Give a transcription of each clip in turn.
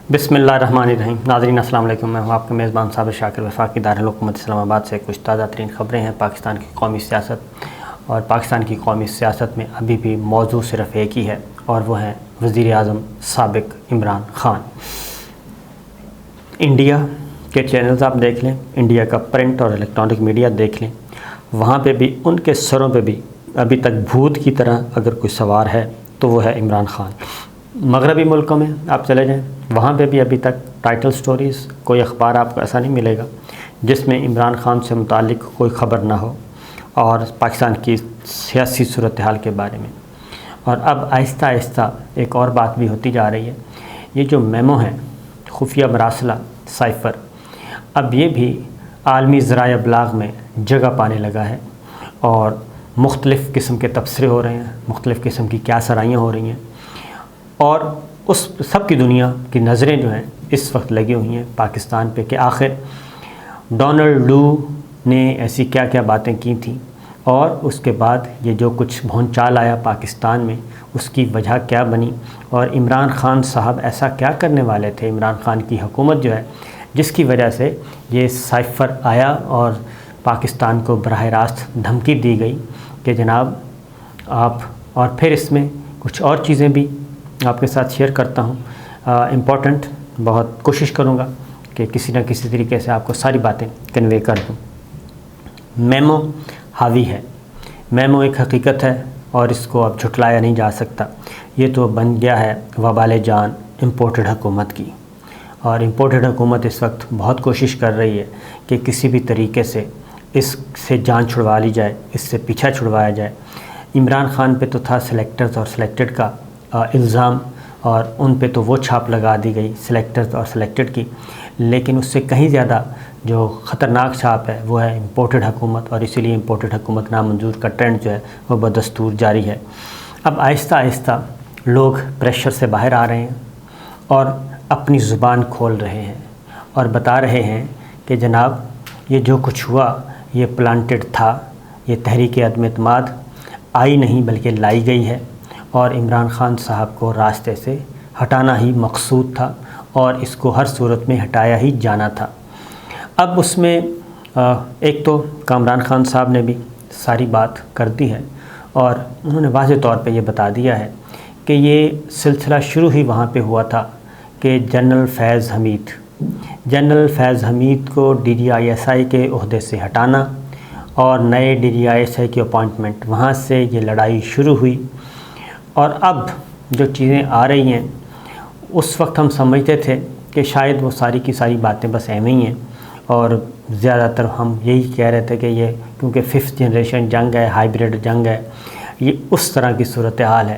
بسم اللہ الرحمن الرحیم۔ ناظرین السلام علیکم، میں ہوں آپ کے میزبان صابر شاکر۔ وفاقی دارالحکومت اسلام آباد سے کچھ تازہ ترین خبریں ہیں پاکستان کی قومی سیاست، اور پاکستان کی قومی سیاست میں ابھی بھی موضوع صرف ایک ہی ہے، اور وہ ہے وزیر اعظم سابق عمران خان۔ انڈیا کے چینلز آپ دیکھ لیں، انڈیا کا پرنٹ اور الیکٹرانک میڈیا دیکھ لیں، وہاں پہ بھی ان کے سروں پہ بھی ابھی تک بھوت کی طرح اگر کوئی سوار ہے تو وہ ہے عمران خان۔ مغربی ملکوں میں آپ چلے جائیں، وہاں پہ بھی ابھی تک ٹائٹل سٹوریز، کوئی اخبار آپ کو ایسا نہیں ملے گا جس میں عمران خان سے متعلق کوئی خبر نہ ہو اور پاکستان کی سیاسی صورتحال کے بارے میں۔ اور اب آہستہ آہستہ ایک اور بات بھی ہوتی جا رہی ہے، یہ جو میمو ہے، خفیہ مراسلہ، سائفر، اب یہ بھی عالمی ذرائع ابلاغ میں جگہ پانے لگا ہے، اور مختلف قسم کے تبصرے ہو رہے ہیں، مختلف قسم کی کیا سرائیاں ہو رہی ہیں، اور اس سب کی دنیا کی نظریں جو ہیں اس وقت لگی ہوئی ہیں پاکستان پہ کہ آخر ڈونلڈ لو نے ایسی کیا کیا باتیں کی تھیں، اور اس کے بعد یہ جو کچھ بھونچال آیا پاکستان میں اس کی وجہ کیا بنی، اور عمران خان صاحب ایسا کیا کرنے والے تھے، عمران خان کی حکومت جو ہے جس کی وجہ سے یہ سائفر آیا اور پاکستان کو براہ راست دھمکی دی گئی کہ جناب آپ، اور پھر اس میں کچھ اور چیزیں بھی آپ کے ساتھ شیئر کرتا ہوں، امپورٹنٹ، بہت کوشش کروں گا کہ کسی نہ کسی طریقے سے آپ کو ساری باتیں کنوے کر دوں۔ میمو حاوی ہے، میمو ایک حقیقت ہے اور اس کو اب جھٹلایا نہیں جا سکتا، یہ تو بن گیا ہے وبال جان امپورٹڈ حکومت کی، اور امپورٹڈ حکومت اس وقت بہت کوشش کر رہی ہے کہ کسی بھی طریقے سے اس سے جان چھڑوا لی جائے، اس سے پیچھا چھڑوایا جائے۔ عمران خان پہ تو تھا سلیکٹرز اور سلیکٹڈ کا الزام، اور ان پہ تو وہ چھاپ لگا دی گئی سلیکٹرز اور سلیکٹڈ کی، لیکن اس سے کہیں زیادہ جو خطرناک چھاپ ہے وہ ہے امپورٹڈ حکومت، اور اسی لیے امپورٹڈ حکومت نامنظور کا ٹرینڈ جو ہے وہ بدستور جاری ہے۔ اب آہستہ آہستہ لوگ پریشر سے باہر آ رہے ہیں اور اپنی زبان کھول رہے ہیں اور بتا رہے ہیں کہ جناب یہ جو کچھ ہوا یہ پلانٹڈ تھا، یہ تحریک عدم اعتماد آئی نہیں بلکہ لائی گئی ہے، اور عمران خان صاحب کو راستے سے ہٹانا ہی مقصود تھا، اور اس کو ہر صورت میں ہٹایا ہی جانا تھا۔ اب اس میں ایک تو کامران خان صاحب نے بھی ساری بات کر دی ہے، اور انہوں نے واضح طور پہ یہ بتا دیا ہے کہ یہ سلسلہ شروع ہی وہاں پہ ہوا تھا کہ جنرل فیض حمید کو DGISI کے عہدے سے ہٹانا اور نئے DGISI کی اپوائنٹمنٹ، وہاں سے یہ لڑائی شروع ہوئی۔ اور اب جو چیزیں آ رہی ہیں، اس وقت ہم سمجھتے تھے کہ شاید وہ ساری کی ساری باتیں بس ایویں ہی ہیں، اور زیادہ تر ہم یہی کہہ رہے تھے کہ یہ کیونکہ 5th جنریشن جنگ ہے، ہائیبریڈ جنگ ہے، یہ اس طرح کی صورتحال ہے۔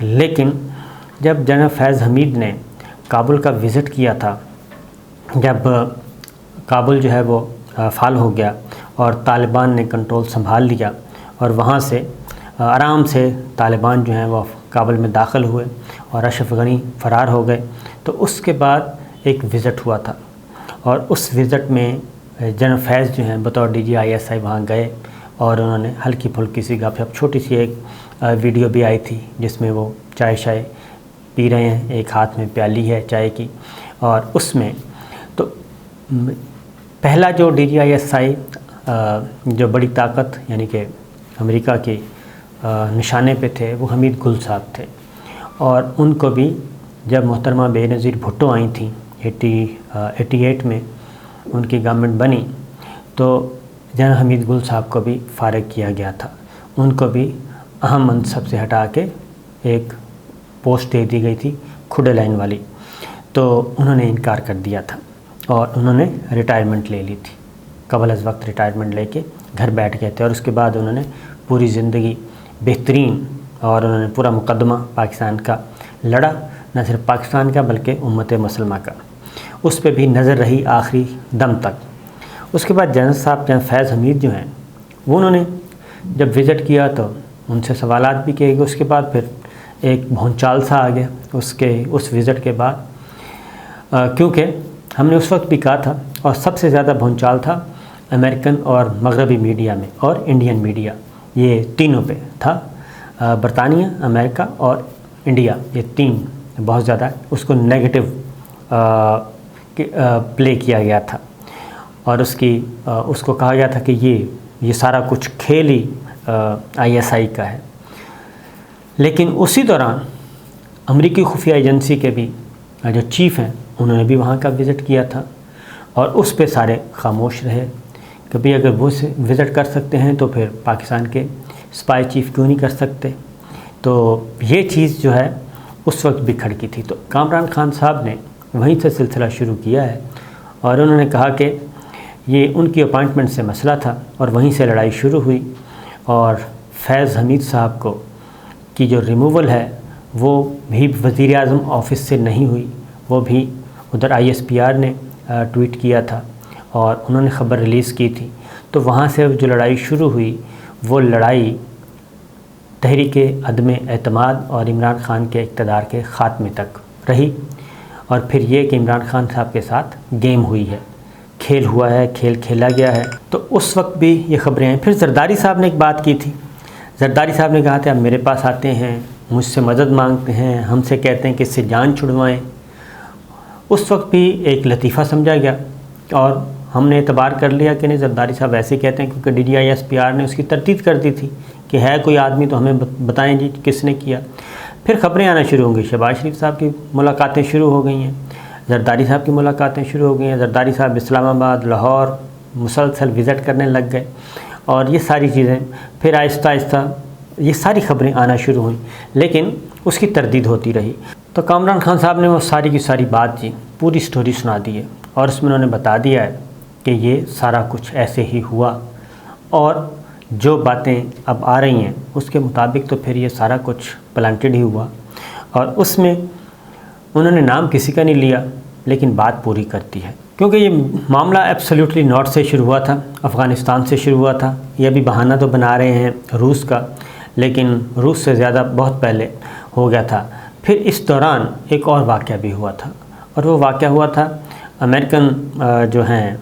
لیکن جب جنرل فیض حمید نے کابل کا وزٹ کیا تھا، جب کابل جو ہے وہ فعال ہو گیا اور طالبان نے کنٹرول سنبھال لیا، اور وہاں سے آرام سے طالبان جو ہیں وہ کابل میں داخل ہوئے اور اشرف غنی فرار ہو گئے، تو اس کے بعد ایک وزٹ ہوا تھا، اور اس وزٹ میں جنرل فیض جو ہیں بطور DGISI وہاں گئے، اور انہوں نے ہلکی پھلکی سی گپ شپ، چھوٹی سی ایک ویڈیو بھی آئی تھی جس میں وہ چائے شائے پی رہے ہیں، ایک ہاتھ میں پیالی ہے چائے کی، اور اس میں تو پہلا جو DGISI جو بڑی طاقت یعنی کہ امریکہ کی نشانے پہ تھے وہ حمید گل صاحب تھے، اور ان کو بھی جب محترمہ بے نظیر بھٹو آئی تھیں 88 میں ان کی گورنمنٹ بنی، تو جنرل حمید گل صاحب کو بھی فارغ کیا گیا تھا، ان کو بھی اہم منصب سے ہٹا کے ایک پوسٹ دے دی گئی تھی کھڈے لائن والی، تو انہوں نے انکار کر دیا تھا اور انہوں نے ریٹائرمنٹ لے لی تھی، قبل از وقت ریٹائرمنٹ لے کے گھر بیٹھ گئے تھے، اور اس کے بعد انہوں نے پوری زندگی بہترین، اور انہوں نے پورا مقدمہ پاکستان کا لڑا، نہ صرف پاکستان کا بلکہ امت مسلمہ کا، اس پہ بھی نظر رہی آخری دم تک۔ اس کے بعد جنرل فیض حمید جو ہیں وہ انہوں نے جب وزٹ کیا تو ان سے سوالات بھی کیے گئے، اس کے بعد پھر ایک بھونچال سا آ گیا اس وزٹ کے بعد، کیونکہ ہم نے اس وقت بھی کہا تھا، اور سب سے زیادہ بھونچال تھا امریکن اور مغربی میڈیا میں اور انڈین میڈیا، یہ تینوں پہ تھا، برطانیہ، امریکہ اور انڈیا، یہ تین بہت زیادہ اس کو نیگیٹو پلے کیا گیا تھا، اور اس کو کہا گیا تھا کہ یہ سارا کچھ کھیل ہی ISI کا ہے۔ لیکن اسی دوران امریکی خفیہ ایجنسی کے بھی جو چیف ہیں انہوں نے بھی وہاں کا وزٹ کیا تھا، اور اس پہ سارے خاموش رہے۔ کبھی اگر وہ وزٹ کر سکتے ہیں تو پھر پاکستان کے اسپائی چیف کیوں نہیں کر سکتے؟ تو یہ چیز جو ہے اس وقت بھی کھڑکی تھی۔ تو کامران خان صاحب نے وہیں سے سلسلہ شروع کیا ہے، اور انہوں نے کہا کہ یہ ان کی اپائنٹمنٹ سے مسئلہ تھا، اور وہیں سے لڑائی شروع ہوئی، اور فیض حمید صاحب کی جو ریموول ہے وہ بھی وزیر اعظم آفس سے نہیں ہوئی، وہ بھی ادھر ISPR نے ٹویٹ کیا تھا اور انہوں نے خبر ریلیز کی تھی۔ تو وہاں سے جو لڑائی شروع ہوئی وہ لڑائی تحریک عدم اعتماد اور عمران خان کے اقتدار کے خاتمے تک رہی، اور پھر یہ کہ عمران خان صاحب کے ساتھ گیم ہوئی ہے، کھیل ہوا ہے، کھیل کھیلا گیا ہے۔ تو اس وقت بھی یہ خبریں ہیں۔ پھر زرداری صاحب نے ایک بات کی تھی، زرداری صاحب نے کہا تھا اب میرے پاس آتے ہیں، مجھ سے مدد مانگتے ہیں، ہم سے کہتے ہیں کہ اس سے جان چھڑوائیں۔ اس وقت بھی ایک لطیفہ سمجھا گیا، اور ہم نے اعتبار کر لیا کہ نہیں، زرداری صاحب ایسے کہتے ہیں کیونکہ DGISPR نے اس کی تردید کر دی تھی کہ ہے کوئی آدمی تو ہمیں بتائیں جی کس نے کیا۔ پھر خبریں آنا شروع ہوں گی، شہباز شریف صاحب کی ملاقاتیں شروع ہو گئی ہیں، زرداری صاحب کی ملاقاتیں شروع ہو گئی ہیں، زرداری صاحب اسلام آباد، لاہور مسلسل وزٹ کرنے لگ گئے، اور یہ ساری چیزیں پھر آہستہ آہستہ یہ ساری خبریں آنا شروع ہوئیں، لیکن اس کی تردید ہوتی رہی۔ تو کامران خان صاحب نے وہ ساری کی ساری بات جی پوری سٹوری سنا دی ہے، اور اس میں انہوں نے بتا دیا ہے کہ یہ سارا کچھ ایسے ہی ہوا، اور جو باتیں اب آ رہی ہیں اس کے مطابق تو پھر یہ سارا کچھ پلانٹڈ ہی ہوا، اور اس میں انہوں نے نام کسی کا نہیں لیا لیکن بات پوری کرتی ہے، کیونکہ یہ معاملہ ایبسلیوٹلی نارتھ سے شروع ہوا تھا، افغانستان سے شروع ہوا تھا۔ یہ ابھی بہانہ تو بنا رہے ہیں روس کا، لیکن روس سے زیادہ بہت پہلے ہو گیا تھا۔ پھر اس دوران ایک اور واقعہ بھی ہوا تھا، اور وہ واقعہ ہوا تھا امریکن جو ہیں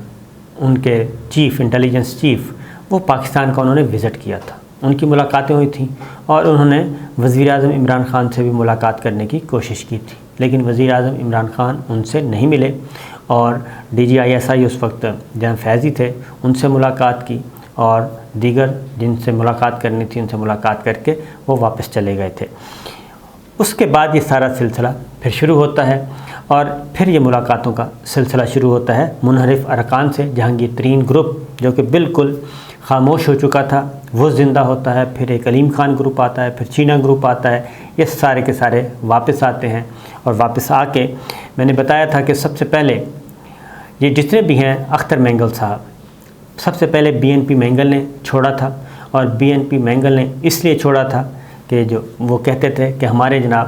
ان کے چیف، انٹیلیجنس چیف، وہ پاکستان کا انہوں نے وزٹ کیا تھا، ان کی ملاقاتیں ہوئی تھیں، اور انہوں نے وزیر اعظم عمران خان سے بھی ملاقات کرنے کی کوشش کی تھی، لیکن وزیر اعظم عمران خان ان سے نہیں ملے، اور DGISI اس وقت جہاں فیضی تھے ان سے ملاقات کی، اور دیگر جن سے ملاقات کرنی تھی ان سے ملاقات کر کے وہ واپس چلے گئے تھے۔ اس کے بعد یہ سارا سلسلہ پھر شروع ہوتا ہے، اور پھر یہ ملاقاتوں کا سلسلہ شروع ہوتا ہے منحرف ارکان سے۔ جہانگیر ترین گروپ جو کہ بالکل خاموش ہو چکا تھا وہ زندہ ہوتا ہے، پھر ایک علیم خان گروپ آتا ہے، پھر چینا گروپ آتا ہے، یہ سارے کے سارے واپس آتے ہیں، اور واپس آ کے میں نے بتایا تھا کہ سب سے پہلے یہ جتنے بھی ہیں اختر مینگل صاحب، سب سے پہلے BNP مینگل نے چھوڑا تھا، اور BNP مینگل نے اس لیے چھوڑا تھا کہ جو وہ کہتے تھے کہ ہمارے جناب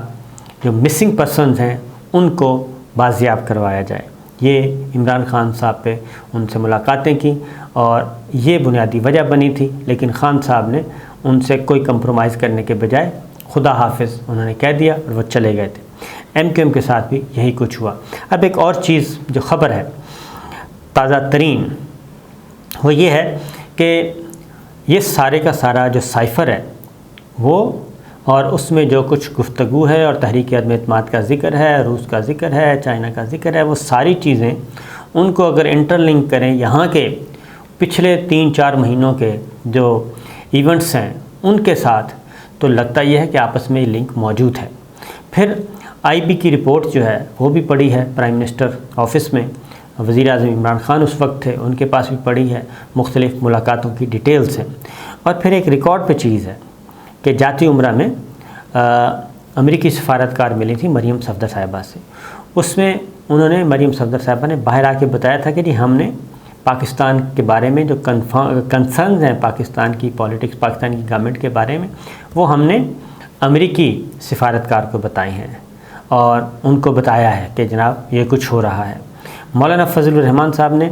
جو مسنگ پرسنز ہیں ان کو بازیاب کروایا جائے۔ یہ عمران خان صاحب پہ ان سے ملاقاتیں کی، اور یہ بنیادی وجہ بنی تھی، لیکن خان صاحب نے ان سے کوئی کمپرومائز کرنے کے بجائے خدا حافظ انہوں نے کہہ دیا، اور وہ چلے گئے تھے۔ MQM کے ساتھ بھی یہی کچھ ہوا۔ اب ایک اور چیز جو خبر ہے تازہ ترین، وہ یہ ہے کہ یہ سارے کا سارا جو سائفر ہے وہ، اور اس میں جو کچھ گفتگو ہے اور تحریک عدم اعتماد کا ذکر ہے، روس کا ذکر ہے، چائنا کا ذکر ہے، وہ ساری چیزیں ان کو اگر انٹر لنک کریں یہاں کے پچھلے 3-4 مہینوں کے جو ایونٹس ہیں ان کے ساتھ، تو لگتا یہ ہے کہ آپس میں یہ لنک موجود ہے۔ پھر IB کی رپورٹ جو ہے وہ بھی پڑی ہے پرائم منسٹر آفس میں، وزیر اعظم عمران خان اس وقت تھے، ان کے پاس بھی پڑی ہے، مختلف ملاقاتوں کی ڈیٹیلز ہیں۔ اور پھر ایک ریکارڈ پہ چیز ہے کہ جاتی عمرہ میں امریکی سفارتکار ملی تھی مریم صفدر صاحبہ سے، اس میں انہوں نے مریم صفدر صاحبہ نے باہر آ کے بتایا تھا کہ جی ہم نے پاکستان کے بارے میں جو کنسرنز ہیں پاکستان کی پالیٹکس، پاکستان کی گورنمنٹ کے بارے میں، وہ ہم نے امریکی سفارتکار کو بتائی ہیں، اور ان کو بتایا ہے کہ جناب یہ کچھ ہو رہا ہے۔ مولانا فضل الرحمان صاحب نے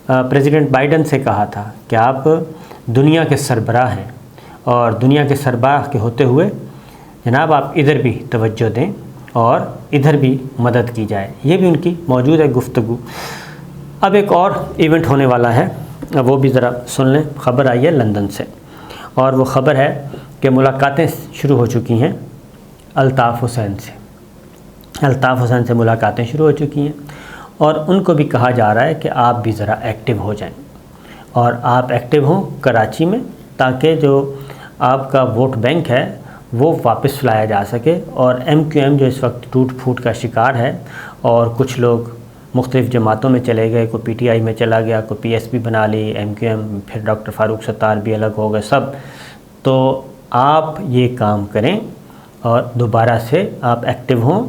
پریزیڈنٹ بائیڈن سے کہا تھا کہ آپ دنیا کے سربراہ ہیں، اور دنیا کے سربراہ کے ہوتے ہوئے جناب آپ ادھر بھی توجہ دیں اور ادھر بھی مدد کی جائے۔ یہ بھی ان کی موجود ہے گفتگو۔ اب ایک اور ایونٹ ہونے والا ہے، وہ بھی ذرا سن لیں۔ خبر آئی ہے لندن سے، اور وہ خبر ہے کہ ملاقاتیں شروع ہو چکی ہیں الطاف حسین سے۔ الطاف حسین سے ملاقاتیں شروع ہو چکی ہیں، اور ان کو بھی کہا جا رہا ہے کہ آپ بھی ذرا ایکٹیو ہو جائیں اور آپ ایکٹیو ہوں کراچی میں، تاکہ جو آپ کا ووٹ بینک ہے وہ واپس لایا جا سکے، اور MQM جو اس وقت ٹوٹ پھوٹ کا شکار ہے اور کچھ لوگ مختلف جماعتوں میں چلے گئے، کوئی PTI میں چلا گیا، کوئی PSP بنا لی، MQM، پھر ڈاکٹر فاروق ستار بھی الگ ہو گئے سب، تو آپ یہ کام کریں اور دوبارہ سے آپ ایکٹیو ہوں۔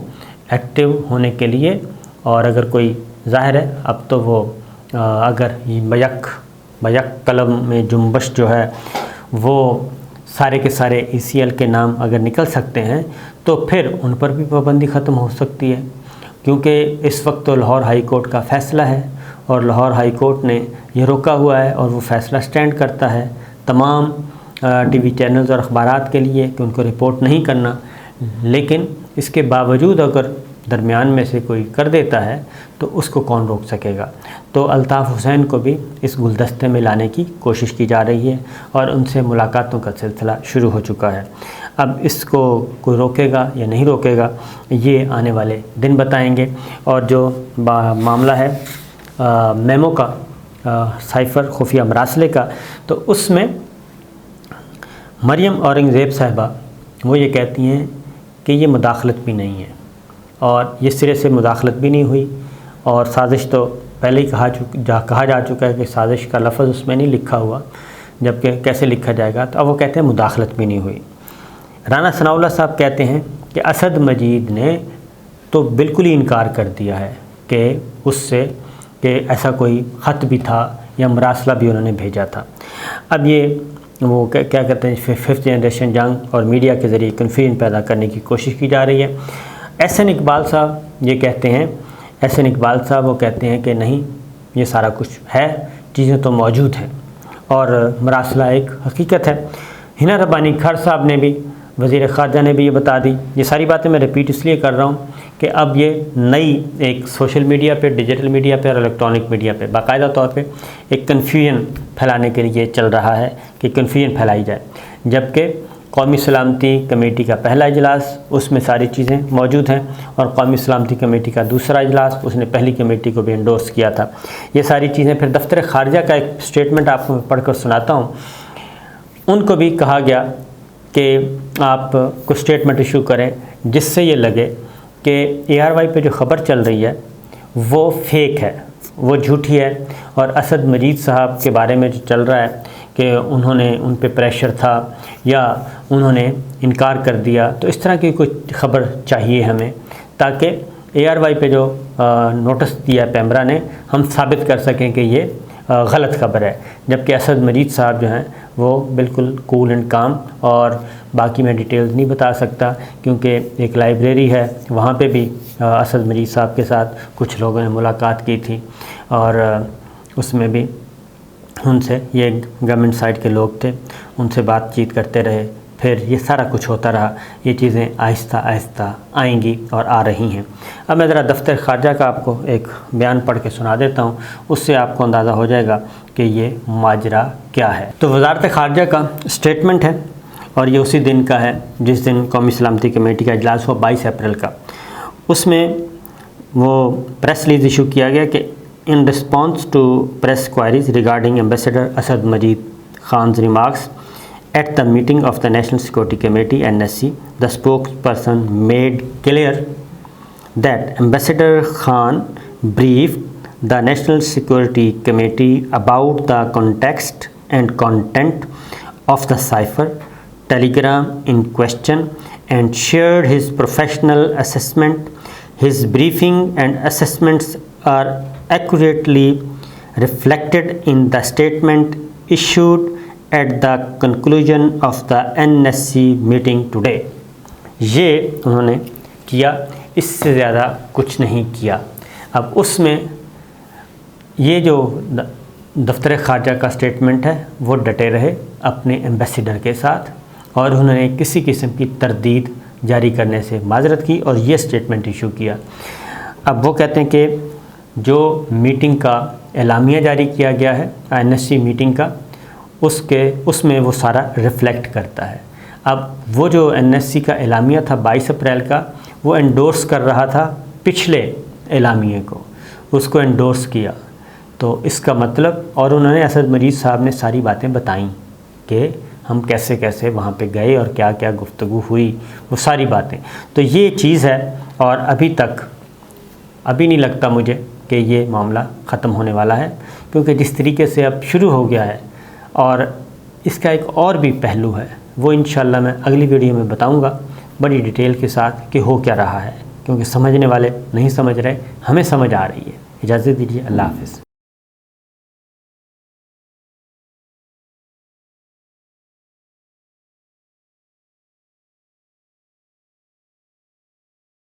ایکٹیو ہونے کے لیے، اور اگر کوئی ظاہر ہے اب تو وہ اگر بیک قلم میں جنبش جو ہے وہ سارے کے سارے ECL کے نام اگر نکل سکتے ہیں تو پھر ان پر بھی پابندی ختم ہو سکتی ہے، کیونکہ اس وقت تو لاہور ہائی کورٹ کا فیصلہ ہے اور لاہور ہائی کورٹ نے یہ روکا ہوا ہے اور وہ فیصلہ سٹینڈ کرتا ہے تمام TV چینلز اور اخبارات کے لیے کہ ان کو رپورٹ نہیں کرنا، لیکن اس کے باوجود اگر درمیان میں سے کوئی کر دیتا ہے تو اس کو کون روک سکے گا۔ تو الطاف حسین کو بھی اس گلدستے میں لانے کی کوشش کی جا رہی ہے اور ان سے ملاقاتوں کا سلسلہ شروع ہو چکا ہے۔ اب اس کو کوئی روکے گا یا نہیں روکے گا یہ آنے والے دن بتائیں گے۔ اور جو معاملہ ہے میمو کا، سائفر خفیہ مراسلے کا، تو اس میں مریم اورنگزیب صاحبہ وہ یہ کہتی ہیں کہ یہ مداخلت بھی نہیں ہے اور یہ سرے سے مداخلت بھی نہیں ہوئی، اور سازش تو پہلے ہی کہا جا چکا ہے کہ سازش کا لفظ اس میں نہیں لکھا ہوا، جبکہ کیسے لکھا جائے گا، تو اب وہ کہتے ہیں مداخلت بھی نہیں ہوئی۔ رانا ثناءاللہ صاحب کہتے ہیں کہ اسد مجید نے تو بالکل ہی انکار کر دیا ہے کہ اس سے کہ ایسا کوئی خط بھی تھا یا مراسلہ بھی انہوں نے بھیجا تھا۔ اب یہ وہ کیا کہتے ہیں 5th جنریشن جنگ اور میڈیا کے ذریعے کنفیوژن پیدا کرنے کی کوشش کی جا رہی ہے۔ احسن اقبال صاحب یہ کہتے ہیں، احسن اقبال صاحب وہ کہتے ہیں کہ نہیں، یہ سارا کچھ ہے، چیزیں تو موجود ہیں اور مراسلہ ایک حقیقت ہے۔ ہنا ربانی کھر صاحب نے بھی، وزیر خارجہ نے بھی یہ بتا دی۔ یہ ساری باتیں میں ریپیٹ اس لیے کر رہا ہوں کہ اب یہ نئی ایک سوشل میڈیا پہ، ڈیجیٹل میڈیا پہ اور الیکٹرانک میڈیا پہ باقاعدہ طور پہ ایک کنفیوژن پھیلانے کے لیے چل رہا ہے کہ کنفیوژن پھیلائی جائے، جبکہ قومی سلامتی کمیٹی کا پہلا اجلاس اس میں ساری چیزیں موجود ہیں، اور قومی سلامتی کمیٹی کا دوسرا اجلاس اس نے پہلی کمیٹی کو بھی انڈورس کیا تھا۔ یہ ساری چیزیں پھر دفتر خارجہ کا ایک سٹیٹمنٹ آپ کو پڑھ کر سناتا ہوں۔ ان کو بھی کہا گیا کہ آپ کچھ سٹیٹمنٹ ایشو کریں جس سے یہ لگے کہ ARY پہ جو خبر چل رہی ہے وہ فیک ہے، وہ جھوٹی ہے، اور اسد مجید صاحب کے بارے میں جو چل رہا ہے کہ انہوں نے ان پہ پریشر تھا یا انہوں نے انکار کر دیا، تو اس طرح کی کوئی خبر چاہیے ہمیں، تاکہ ARY پہ جو نوٹس دیا پیمرا نے ہم ثابت کر سکیں کہ یہ غلط خبر ہے، جبکہ اسد مجید صاحب جو ہیں وہ بالکل کول اینڈ کام، اور باقی میں ڈیٹیلز نہیں بتا سکتا کیونکہ ایک لائبریری ہے، وہاں پہ بھی اسد مجید صاحب کے ساتھ کچھ لوگوں نے ملاقات کی تھی اور اس میں بھی ان سے، یہ گورنمنٹ سائڈ کے لوگ تھے، ان سے بات چیت کرتے رہے، پھر یہ سارا کچھ ہوتا رہا۔ یہ چیزیں آہستہ آہستہ آئیں گی اور آ رہی ہیں۔ اب میں ذرا دفتر خارجہ کا آپ کو ایک بیان پڑھ کے سنا دیتا ہوں، اس سے آپ کو اندازہ ہو جائے گا کہ یہ ماجرا کیا ہے۔ تو وزارت خارجہ کا سٹیٹمنٹ ہے اور یہ اسی دن کا ہے جس دن قومی سلامتی کمیٹی کا اجلاس ہوا، 22 اپریل کا۔ اس میں وہ پریس ریلیز ایشو کیا گیا کہ in response to press queries regarding Ambassador Asad Majid Khan's remarks at the meeting of the National Security Committee (NSC), the spokesperson made clear that Ambassador Khan briefed the National Security Committee about the context and content of the cipher telegram in question and shared his professional assessment. His briefing and assessments are accurately reflected in the statement issued at the conclusion of the NSC meeting today. یہ انہوں نے کیا، اس سے زیادہ کچھ نہیں کیا۔ اب اس میں یہ جو دفتر خارجہ کا سٹیٹمنٹ ہے وہ ڈٹے رہے اپنے ایمبیسیڈر کے ساتھ، اور انہوں نے کسی قسم کی تردید جاری کرنے سے معذرت کی اور یہ سٹیٹمنٹ ایشو کیا۔ اب وہ کہتے ہیں کہ جو میٹنگ کا اعلامیہ جاری کیا گیا ہے NSC میٹنگ کا، اس میں وہ سارا ریفلیکٹ کرتا ہے۔ اب وہ جو NSC کا اعلامیہ تھا 22 اپریل کا، وہ انڈورس کر رہا تھا پچھلے اعلامیے کو، اس کو انڈورس کیا، تو اس کا مطلب، اور انہوں نے اسد مجید صاحب نے ساری باتیں بتائیں کہ ہم کیسے کیسے وہاں پہ گئے اور کیا کیا گفتگو ہوئی، وہ ساری باتیں. تو یہ چیز ہے، اور ابھی نہیں لگتا مجھے کہ یہ معاملہ ختم ہونے والا ہے، کیونکہ جس طریقے سے اب شروع ہو گیا ہے. اور اس کا ایک اور بھی پہلو ہے، وہ انشاءاللہ میں اگلی ویڈیو میں بتاؤں گا بڑی ڈیٹیل کے ساتھ کہ ہو کیا رہا ہے، کیونکہ سمجھنے والے نہیں سمجھ رہے، ہمیں سمجھ آ رہی ہے. اجازت دیجیے، اللہ حافظ.